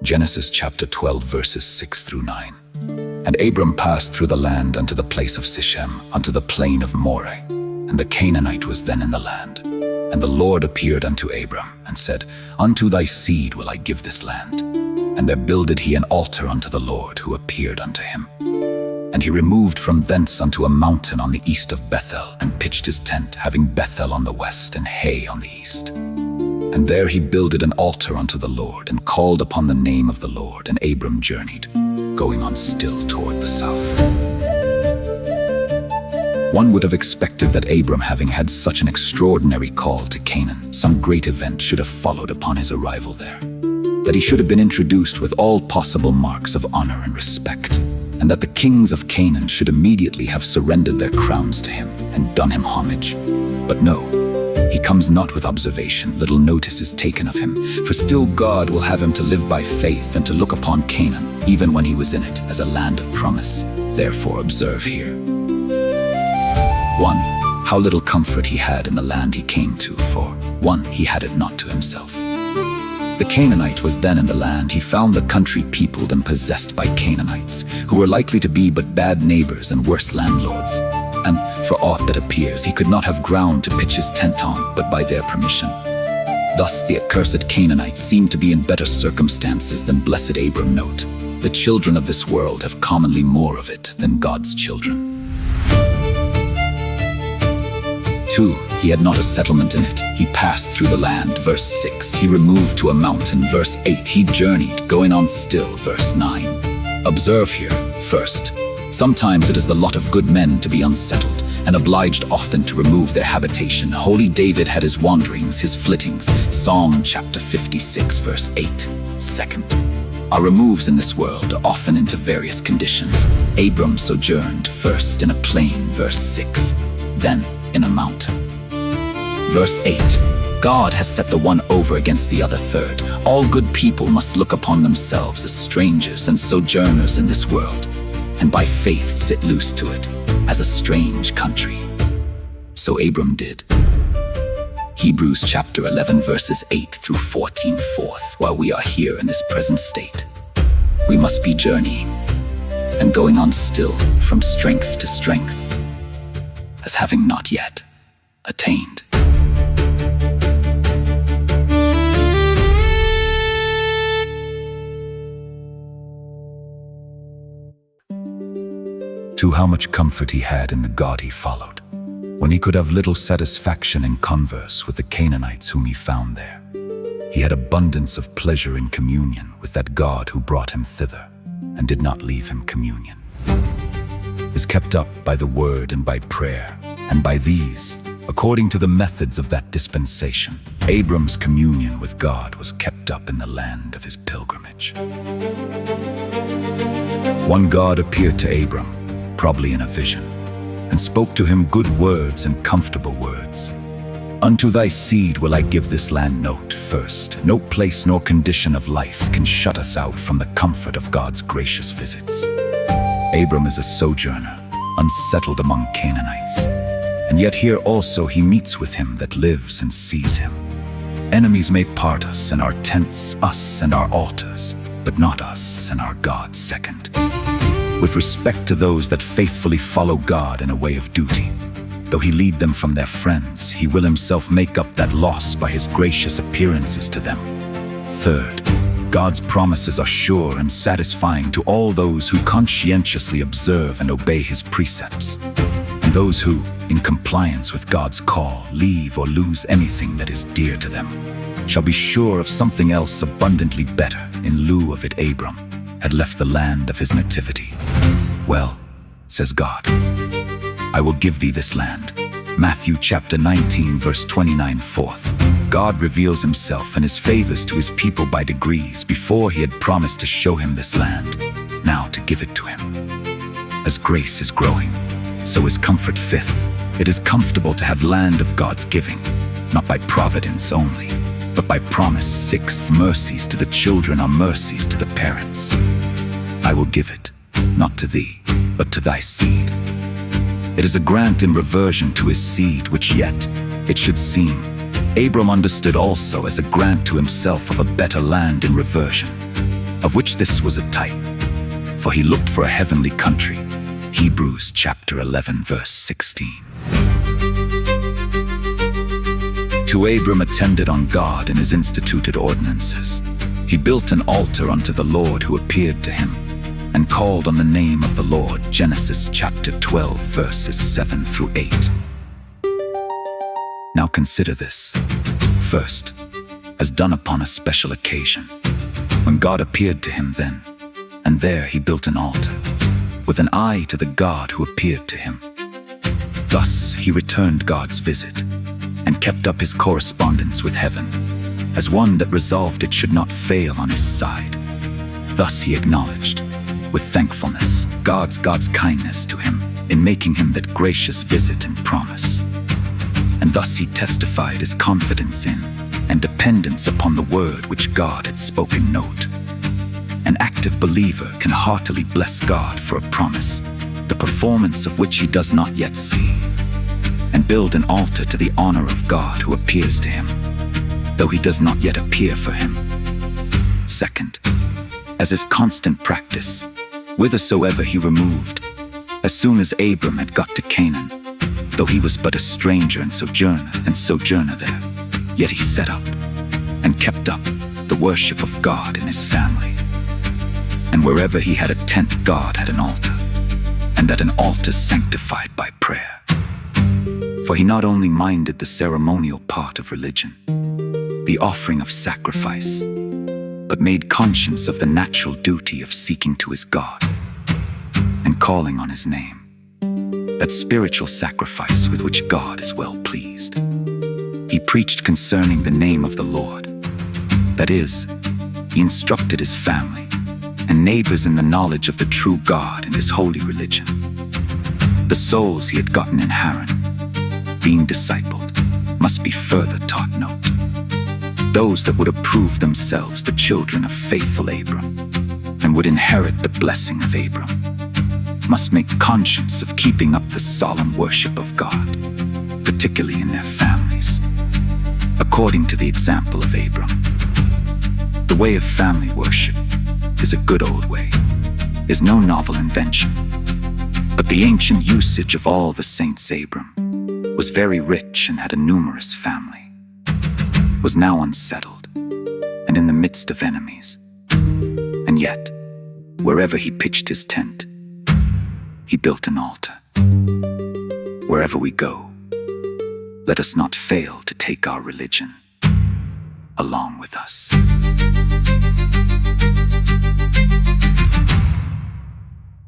Genesis chapter 12, verses 6 through 9. And Abram passed through the land unto the place of Sichem, unto the plain of Moreh. And the Canaanite was then in the land. And the Lord appeared unto Abram, and said, Unto thy seed will I give this land. And there builded he an altar unto the Lord, who appeared unto him. And he removed from thence unto a mountain on the east of Bethel, and pitched his tent, having Bethel on the west, and Hai on the east. And there he builded an altar unto the Lord, and called upon the name of the Lord. And Abram journeyed, going on still toward the south. One would have expected that Abram, having had such an extraordinary call to Canaan, some great event should have followed upon his arrival there. That he should have been introduced with all possible marks of honor and respect, and that the kings of Canaan should immediately have surrendered their crowns to him and done him homage. But no, he comes not with observation. Little notice is taken of him, for still God will have him to live by faith and to look upon Canaan, even when he was in it, as a land of promise. Therefore observe here. 1. How little comfort he had in the land he came to, for 1. He had it not to himself. The Canaanite was then in the land. He found the country peopled and possessed by Canaanites, who were likely to be but bad neighbors and worse landlords. And, for aught that appears, he could not have ground to pitch his tent on, but by their permission. Thus the accursed Canaanites seem to be in better circumstances than blessed Abram. Note, the children of this world have commonly more of it than God's children. 2. He had not a settlement in it. He passed through the land. Verse 6. He removed to a mountain. Verse 8. He journeyed, going on still. Verse 9. Observe here, first, sometimes it is the lot of good men to be unsettled, and obliged often to remove their habitation. Holy David had his wanderings, his flittings. Psalm chapter 56, verse 8. Second, our removes in this world are often into various conditions. Abram sojourned first in a plain. Verse 6. Then in a mountain. Verse 8. God has set the one over against the other. Third, all good people must look upon themselves as strangers and sojourners in this world, and by faith sit loose to it, as a strange country. So Abram did. Hebrews chapter 11, verses 8 through 14. Fourth, while we are here in this present state, we must be journeying and going on still from strength to strength, as having not yet attained. To how much comfort he had in the God he followed, when he could have little satisfaction in converse with the Canaanites whom he found there. He had abundance of pleasure in communion with that God who brought him thither, and did not leave him communion. Is kept up by the word and by prayer, and by these, according to the methods of that dispensation, Abram's communion with God was kept up in the land of his pilgrimage. One God appeared to Abram, probably in a vision, and spoke to him good words and comfortable words. Unto thy seed will I give this land. Note, first, no place nor condition of life can shut us out from the comfort of God's gracious visits. Abram is a sojourner, unsettled among Canaanites, and yet here also he meets with him that lives and sees him. Enemies may part us and our tents, us and our altars, but not us and our God. Second, with respect to those that faithfully follow God in a way of duty, though he lead them from their friends, he will himself make up that loss by his gracious appearances to them. Third, God's promises are sure and satisfying to all those who conscientiously observe and obey his precepts, and those who, in compliance with God's call, leave or lose anything that is dear to them, shall be sure of something else abundantly better. In lieu of it, Abram had left the land of his nativity. Well, says God, I will give thee this land. Matthew chapter 19, verse 29. Fourth, God reveals himself and his favors to his people by degrees before he had promised to show him this land, now to give it to him. As grace is growing, so is comfort. Fifth, it is comfortable to have land of God's giving, not by providence only, but by promise. Sixth, mercies to the children are mercies to the parents. I will give it, not to thee, but to thy seed. It is a grant in reversion to his seed, which yet, it should seem, Abram understood also as a grant to himself of a better land in reversion. of which this was a type. For he looked for a heavenly country. Hebrews chapter 11 verse 16. To Abram attended on God and his instituted ordinances. He built an altar unto the Lord who appeared to him, and called on the name of the Lord. Genesis chapter 12 verses 7 through 8. Now consider this. First, as done upon a special occasion, when God appeared to him then, and there he built an altar, with an eye to the God who appeared to him. Thus he returned God's visit, and kept up his correspondence with heaven, as one that resolved it should not fail on his side. Thus he acknowledged, with thankfulness, God's kindness to him, in making him that gracious visit and promise. And thus he testified his confidence in, and dependence upon the word which God had spoken. Note: an active believer can heartily bless God for a promise, the performance of which he does not yet see, and build an altar to the honor of God who appears to him, though he does not yet appear for him. Second, as his constant practice, whithersoever he removed, as soon as Abram had got to Canaan, though he was but a stranger and sojourner there, yet he set up and kept up the worship of God in his family. And wherever he had a tent, God had an altar, and that an altar sanctified by prayer. For he not only minded the ceremonial part of religion, the offering of sacrifice, but made conscience of the natural duty of seeking to his God and calling on his name, that spiritual sacrifice with which God is well pleased. He preached concerning the name of the Lord. That is, he instructed his family and neighbors in the knowledge of the true God and his holy religion. The souls he had gotten in Haran, being discipled, must be further taught. Note: those that would approve themselves the children of faithful Abram, and would inherit the blessing of Abram, must make conscience of keeping up the solemn worship of God, particularly in their families, according to the example of Abram. The way of family worship is a good old way, is no novel invention, but the ancient usage of all the saints. Abram was very rich and had a numerous family, was now unsettled and in the midst of enemies, and yet, wherever he pitched his tent, he built an altar. Wherever we go, let us not fail to take our religion along with us.